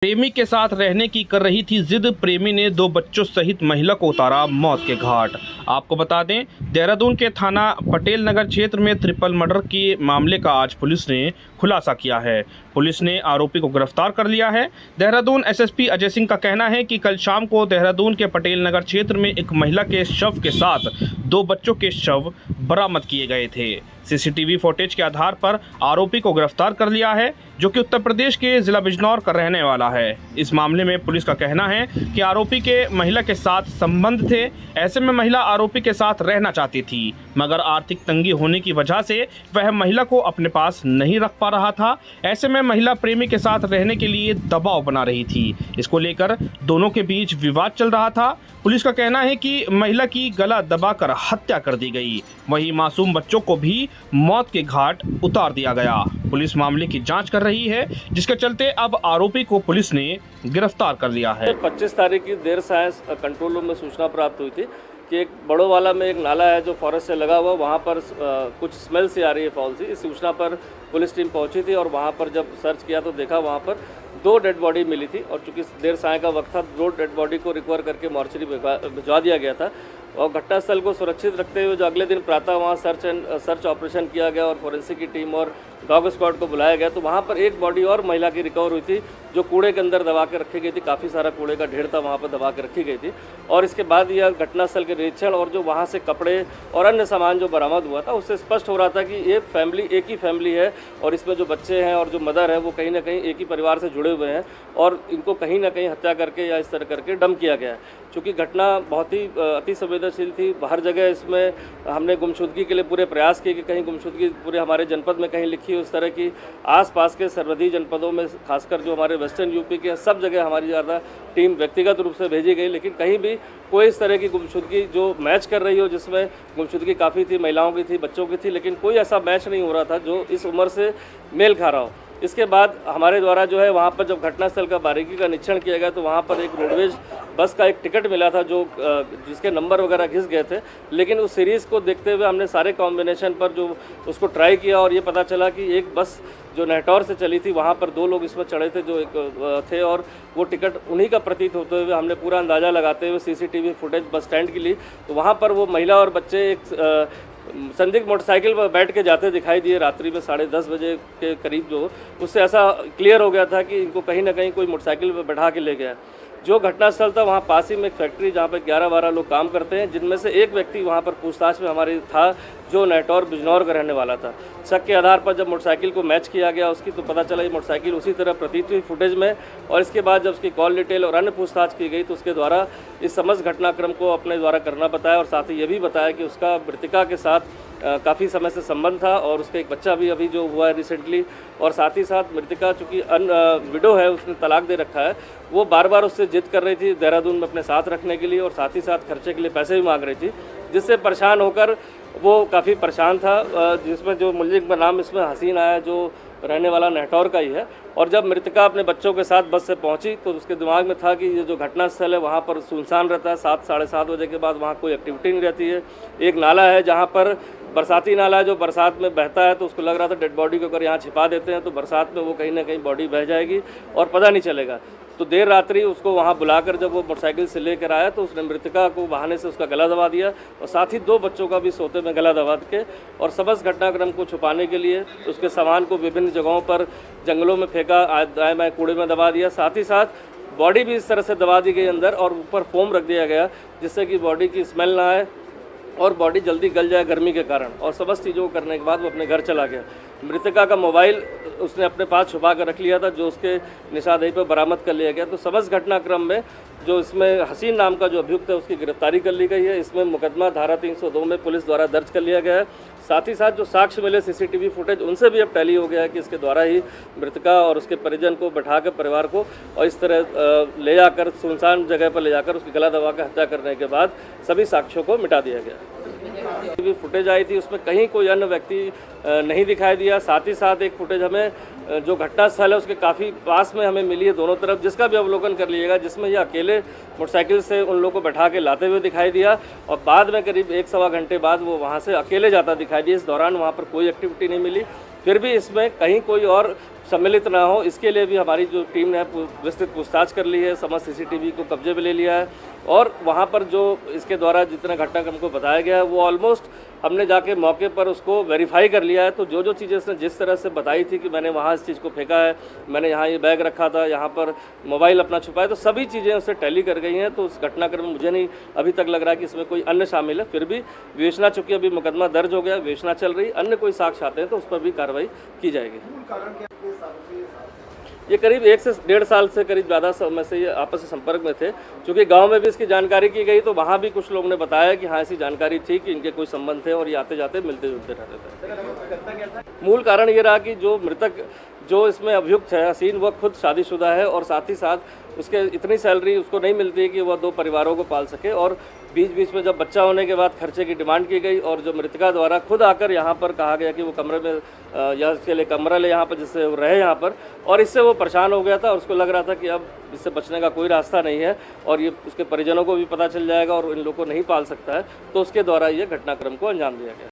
प्रेमी के साथ रहने की कर रही थी जिद, प्रेमी ने 2 बच्चों सहित महिला को उतारा मौत के घाट। आपको बता दें, देहरादून के थाना पटेल नगर क्षेत्र में ट्रिपल मर्डर के मामले का आज पुलिस ने खुलासा किया है। पुलिस ने आरोपी को गिरफ्तार कर लिया है। देहरादून एसएसपी अजय सिंह का कहना है कि कल शाम को देहरादून के पटेल नगर क्षेत्र में एक महिला के शव के साथ 2 बच्चों के शव बरामद किए गए थे। सीसीटीवी फुटेज के आधार पर आरोपी को गिरफ्तार कर लिया है, जो कि उत्तर प्रदेश के जिला बिजनौर का रहने वाला है। इस मामले में पुलिस का कहना है कि आरोपी के महिला के साथ संबंध थे। ऐसे में महिला आरोपी के साथ रहना चाहती थी, मगर आर्थिक तंगी होने की वजह से वह महिला को अपने पास नहीं रख पा रहा था। ऐसे में महिला प्रेमी के साथ रहने के लिए दबाव बना रही थी। इसको लेकर दोनों के बीच विवाद चल रहा था। पुलिस का कहना है कि महिला की गला दबाकर हत्या कर दी गई, वहीं मासूम बच्चों को भी मौत के घाट उतार दिया गया। पुलिस मामले की जांच कर रही है, जिसके चलते अब आरोपी को पुलिस ने गिरफ्तार कर लिया है। 25 तारीख की देर सायंस कंट्रोल रूम में सूचना प्राप्त हुई थी कि एक बड़ोवाला में एक नाला है जो फॉरेस्ट से लगा हुआ, वहाँ पर कुछ स्मेल सी आ रही है फाउल सी। इस सूचना पर पुलिस टीम पहुंची थी और वहाँ पर जब सर्च किया तो देखा वहाँ पर 2 डेड बॉडी मिली थी और चूंकि देर साय का वक्त था, 2 डेड बॉडी को रिकवर करके मॉर्चरी भिजवा दिया गया था। और घटनास्थल को सुरक्षित रखते हुए जो अगले दिन प्रातः वहाँ सर्च ऑपरेशन किया गया और फोरेंसिक की टीम और डॉग स्क्वाड को बुलाया गया, तो वहाँ पर एक बॉडी और महिला की रिकवर हुई थी जो कूड़े के अंदर दबा के रखी गई थी। काफ़ी सारा कूड़े का ढेर था वहाँ पर दबा के रखी गई थी। और इसके बाद यह घटनास्थल के निरीक्षण और जो वहाँ से कपड़े और अन्य सामान जो बरामद हुआ था, उससे स्पष्ट हो रहा था कि ये फैमिली एक ही फैमिली है और इसमें जो बच्चे हैं और जो मदर है वो कहीं ना कहीं एक ही परिवार से जुड़े हुए हैं और इनको कहीं ना कहीं हत्या करके या इस तरह करके डंप किया गया है। चूँकि घटना बहुत ही अति संवेदनशील थी, हर जगह इसमें हमने गुमशुदगी के लिए पूरे प्रयास किए कि कहीं गुमशुदगी पूरे हमारे जनपद में कहीं लिखी हो। इस तरह की आसपास के सर्वधी जनपदों में, खासकर जो हमारे वेस्टर्न यूपी के सब जगह हमारी ज़्यादा टीम व्यक्तिगत रूप से भेजी गई, लेकिन कहीं भी कोई इस तरह की गुमशुदगी जो मैच कर रही हो, जिसमें गुमशुदगी काफ़ी थी, महिलाओं की थी, बच्चों की थी, लेकिन कोई ऐसा मैच नहीं हो रहा था जो इस उम्र से मेल खा रहा हो। इसके बाद हमारे द्वारा जो है वहाँ पर जब घटनास्थल का बारीकी का निरीक्षण किया गया तो वहाँ पर एक रोडवेज बस का एक टिकट मिला था जो जिसके नंबर वगैरह घिस गए थे, लेकिन उस सीरीज़ को देखते हुए हमने सारे कॉम्बिनेशन पर जो उसको ट्राई किया और ये पता चला कि एक बस जो नेहटौर से चली थी वहाँ पर 2 लोग इसमें चढ़े थे जो एक थे और वो टिकट उन्हीं का प्रतीत होते हुए हमने पूरा अंदाज़ा लगाते हुए सीसीटीवी फुटेज बस स्टैंड की ली, तो वहाँ पर वो महिला और बच्चे एक संदिग्ध मोटरसाइकिल पर बैठ के जाते दिखाई दिए रात्रि में 10:30 बजे के करीब। जो उससे ऐसा क्लियर हो गया था कि इनको कहीं ना कहीं कोई मोटरसाइकिल पर बैठा के ले गया। जो घटनास्थल था वहाँ पास ही में एक फैक्ट्री जहाँ पर 11-12 लोग काम करते हैं, जिनमें से एक व्यक्ति वहाँ पर पूछताछ में हमारी था जो नेहटौर बिजनौर का रहने वाला था। शक के आधार पर जब मोटरसाइकिल को मैच किया गया उसकी, तो पता चला ये मोटरसाइकिल उसी तरह प्रतीत हुई फुटेज में। और इसके बाद जब उसकी कॉल डिटेल और अन्य पूछताछ की गई तो उसके द्वारा इस समस्त घटनाक्रम को अपने द्वारा करना बताया और साथ ही ये भी बताया कि उसका मृतिका के साथ काफ़ी समय से संबंध था और उसका एक बच्चा भी अभी जो हुआ है रिसेंटली। और साथ ही साथ मृतिका चूँकि विडो है, उसने तलाक दे रखा है, वो बार बार उससे जिद कर रही थी देहरादून में अपने साथ रखने के लिए और साथ ही साथ खर्चे के लिए पैसे भी मांग रही थी, जिससे परेशान होकर वो काफ़ी परेशान था। जिसमें जो मुल्जिम का नाम इसमें हसीन आया जो रहने वाला नेहटौर का ही है। और जब मृतिका अपने बच्चों के साथ बस से पहुंची तो उसके दिमाग में था कि ये जो घटनास्थल है वहाँ पर सुनसान रहता है, 7-7:30 बजे के बाद वहाँ कोई एक्टिविटी नहीं रहती है। एक नाला है जहाँ पर बरसाती नाला है जो बरसात में बहता है, तो उसको लग रहा था डेड बॉडी को अगर यहाँ छिपा देते हैं तो बरसात में वो कहीं ना कहीं बॉडी बह जाएगी और पता नहीं चलेगा। तो देर रात्रि उसको वहाँ बुलाकर जब वो मोटरसाइकिल से लेकर आया तो उसने मृतिका को बहाने से उसका गला दबा दिया और साथ ही 2 बच्चों का भी सोते में गला दबा के और समस्त घटनाक्रम को छुपाने के लिए उसके सामान को विभिन्न जगहों पर जंगलों में फेंका, दाएं बाएं कूड़े में दबा दिया। साथ ही साथ बॉडी भी इस तरह से दबा दी गई अंदर और ऊपर फोम रख दिया गया जिससे कि बॉडी की स्मेल ना आए और बॉडी जल्दी गल जाए गर्मी के कारण। और समस्त चीज़ों को करने के बाद वो अपने घर चला गया। मृतिका का मोबाइल उसने अपने पास छुपा कर रख लिया था जो उसके निशानदेही पर बरामद कर लिया गया। तो समस्त घटनाक्रम में जो इसमें हसीन नाम का जो अभियुक्त है उसकी गिरफ्तारी कर ली गई है। इसमें मुकदमा धारा 302 में पुलिस द्वारा दर्ज कर लिया गया है। साथ ही साथ जो साक्ष्य मिले सीसीटीवी फुटेज उनसे भी अब टैली हो गया है कि इसके द्वारा ही मृतिका और उसके परिजन को बैठाकर परिवार को और इस तरह ले जाकर सुनसान जगह पर ले जाकर उसकी गला दबा कर हत्या करने के बाद सभी साक्ष्यों को मिटा दिया गया। फुटेज आई थी उसमें कहीं कोई अन्य व्यक्ति नहीं दिखाई दिया। साथ ही साथ एक फुटेज हमें जो घटनास्थल है उसके काफ़ी पास में हमें मिली है दोनों तरफ, जिसका भी अवलोकन कर लीजिएगा, जिसमें ये अकेले मोटरसाइकिल से उन लोगों को बैठा के लाते हुए दिखाई दिया और बाद में करीब 1-1.25 घंटे बाद वो वहाँ से अकेले जाता दिखाई दिया। इस दौरान वहाँ पर कोई एक्टिविटी नहीं मिली। फिर भी इसमें कहीं कोई और सम्मिलित ना हो, इसके लिए भी हमारी जो टीम ने विस्तृत पूछताछ कर ली है, समस्त सीसीटीवी को कब्जे में ले लिया है और वहाँ पर जो इसके द्वारा जितना घटनाक्रम को बताया गया है वो ऑलमोस्ट हमने जाके मौके पर उसको वेरीफाई कर लिया है। तो जो चीज़ें इसने जिस तरह से बताई थी कि मैंने वहाँ इस चीज़ को फेंका है, मैंने यहाँ ये बैग रखा था, यहाँ पर मोबाइल अपना छुपाया, तो सभी चीज़ें उससे टैली कर गई हैं। तो उस घटनाक्रम में मुझे नहीं अभी तक लग रहा है कि इसमें कोई अन्य शामिल है। फिर भी विवेचना, चूँकि अभी मुकदमा दर्ज हो गया, विवेचना चल रही, अन्य कोई साक्ष्य आते हैं तो उस पर भी कार्रवाई की जाएगी। ये करीब 1 से 1.5 साल से करीब ज़्यादा समय से ये आपस में संपर्क में थे। चूँकि गांव में भी इसकी जानकारी की गई तो वहाँ भी कुछ लोगों ने बताया कि हाँ ऐसी जानकारी थी कि इनके कोई संबंध थे और ये आते जाते मिलते जुलते रहते थे। मूल कारण ये रहा कि जो मृतक जो इसमें अभियुक्त है हसीन, वह खुद शादीशुदा है और साथ ही साथ उसके इतनी सैलरी उसको नहीं मिलती है कि वह 2 परिवारों को पाल सके और बीच में जब बच्चा होने के बाद खर्चे की डिमांड की गई और जो मृतका द्वारा खुद आकर यहाँ पर कहा गया कि वो कमरे में या इसके लिए कमरा ले यहाँ पर, जिससे वो रहे यहाँ पर, और इससे वो परेशान हो गया था और उसको लग रहा था कि अब इससे बचने का कोई रास्ता नहीं है और ये उसके परिजनों को भी पता चल जाएगा और इन लोगों को नहीं पाल सकता है, तो उसके द्वारा ये घटनाक्रम को अंजाम दिया गया।